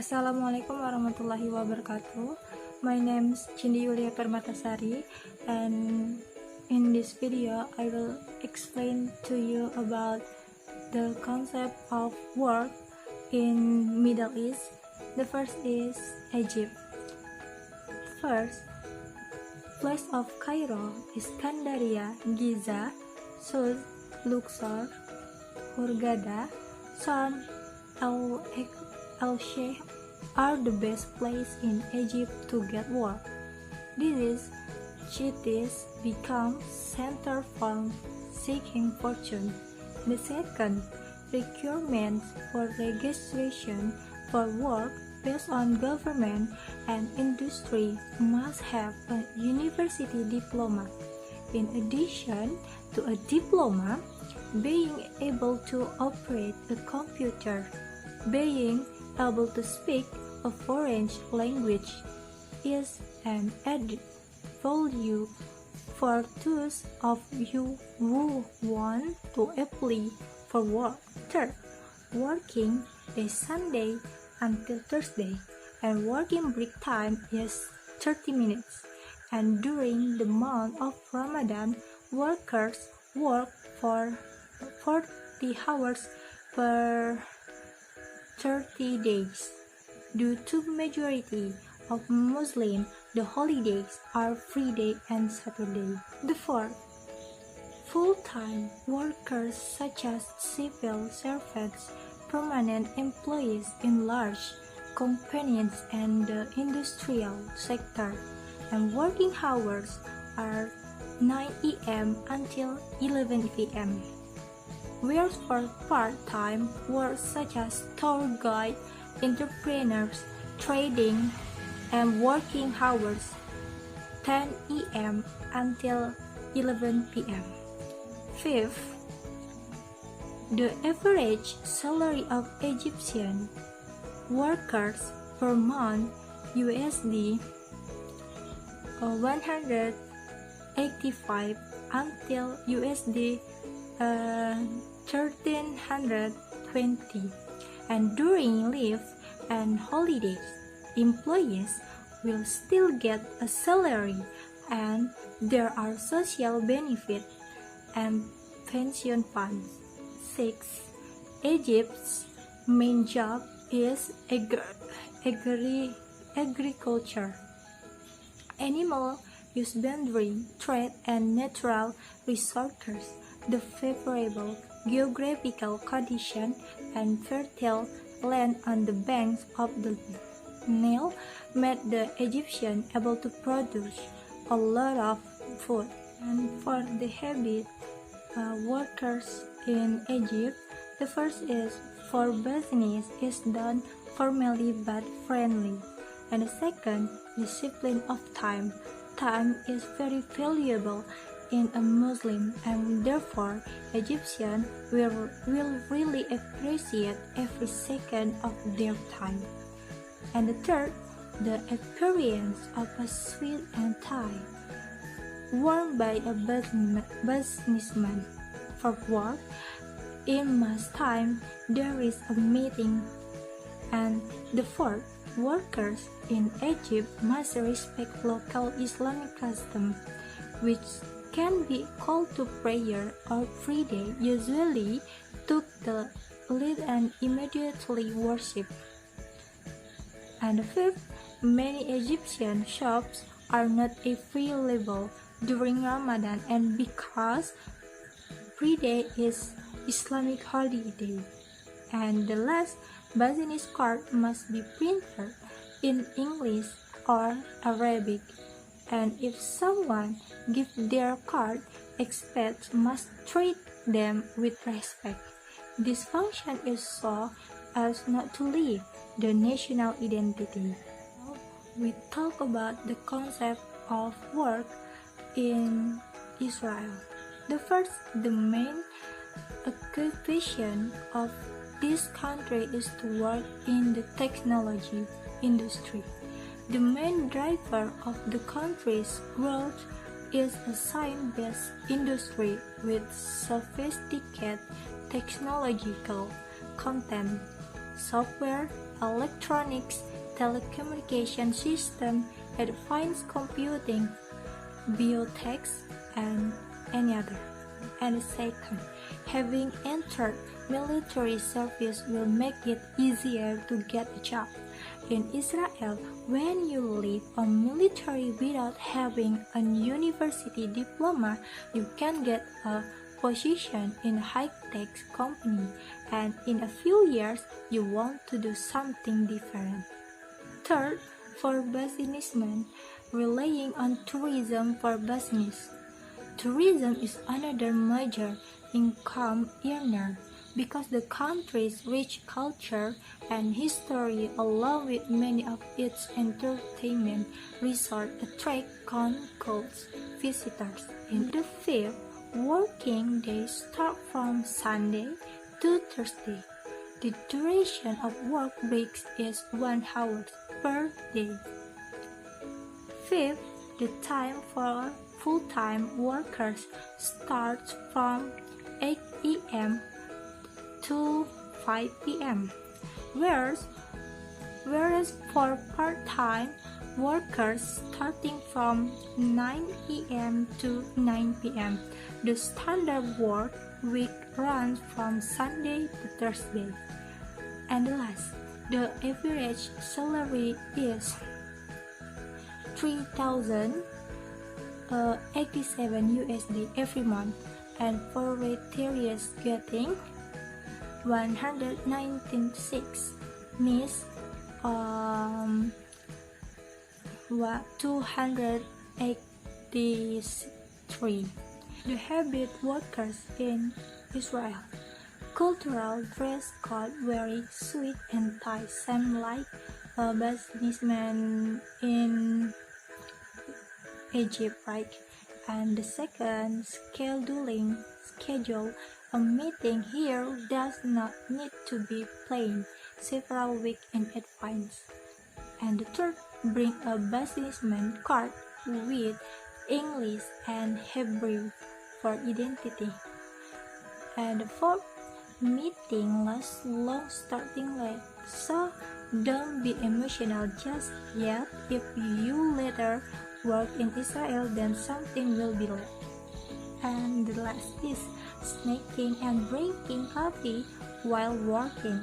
Assalamualaikum warahmatullahi wabarakatuh. My name is Cindy Yulia Permatasari, and in this video I will explain to you about the concept of work in Middle East. The first is Egypt. First, place of Cairo, Iskandaria, Giza, Sus, Luxor, Hurghada, Sharm el-Sheikh are the best place in Egypt to get work. These cities become center for seeking fortune. The second, requirements for registration for work based on government and industry must have a university diploma. In addition to a diploma, being able to operate a computer, being able to speak a foreign language is an added value for those of you who want to apply for work. Third, working is Sunday until Thursday, and working break time is 30 minutes. And during the month of Ramadan, workers work for 40 hours per 30 days. Due to majority of Muslims, the holidays are Friday and Saturday. The fourth, full-time workers such as civil servants, permanent employees in large companies and the industrial sector, and working hours are 9 a.m. until 11 p.m. Whereas for part-time work such as tour guide, entrepreneurs, trading, and working hours 10 a.m. until 11 p.m. Fifth, the average salary of Egyptian workers per month USD 185 until USD 1320, and during leave and holidays, employees will still get a salary, and there are social benefits and pension funds. 6. Egypt's main job is agriculture, animal husbandry, trade, and natural resources. The favorable geographical condition and fertile land on the banks of the Nile made the Egyptians able to produce a lot of food. And for the habit workers in Egypt, the first is for business is done formally but friendly. And the second, discipline of time. Time is very valuable in a Muslim, and therefore Egyptians will really appreciate every second of their time. And the third, the appearance of a suit and tie worn by a businessman. For work, in mass time there is a meeting. And the fourth, workers in Egypt must respect local Islamic customs, which can be called to prayer or Friday usually took the lead and immediately worship. And the fifth, many Egyptian shops are not available during Ramadan, and because Friday is Islamic holiday. And the last, business card must be printed in English or Arabic, and if someone gives their card, expats must treat them with respect. This function is so as not to leave the national identity. Now, we talk about the concept of work in Israel. The first, the main occupation of this country is to work in the technology industry. The main driver of the country's growth is a science-based industry with sophisticated technological content, software, electronics, telecommunication system, advanced computing, biotech, and any other. And second, having entered military service will make it easier to get a job. In Israel, when you leave a military without having a university diploma, you can get a position in a high-tech company, and in a few years, you want to do something different. Third, for businessmen, relying on tourism for business. Tourism is another major income earner because the country's rich culture and history, along with many of its entertainment resorts, attract countless visitors. In the fifth, working days start from Sunday to Thursday. The duration of work weeks is 1 hour per day. Fifth, the time for full-time workers starts from 8 a.m. to 5 p.m. Whereas for part-time workers starting from 9 a.m. to 9 p.m. The standard work week runs from Sunday to Thursday. And last, the average salary is 3,087 USD every month, and for retirees getting 196 means 283. The habit workers in Israel. Cultural dress code very sweet and tight, same like a businessman in Egypt, right? And the second, schedule. A meeting here does not need to be planned several weeks in advance. And the third, bring a businessman card with English and Hebrew for identity. And the fourth, meeting lasts long, starting late, so don't be emotional just yet. If you later work in Israel, then something will be late. And the last is snacking and drinking coffee while working.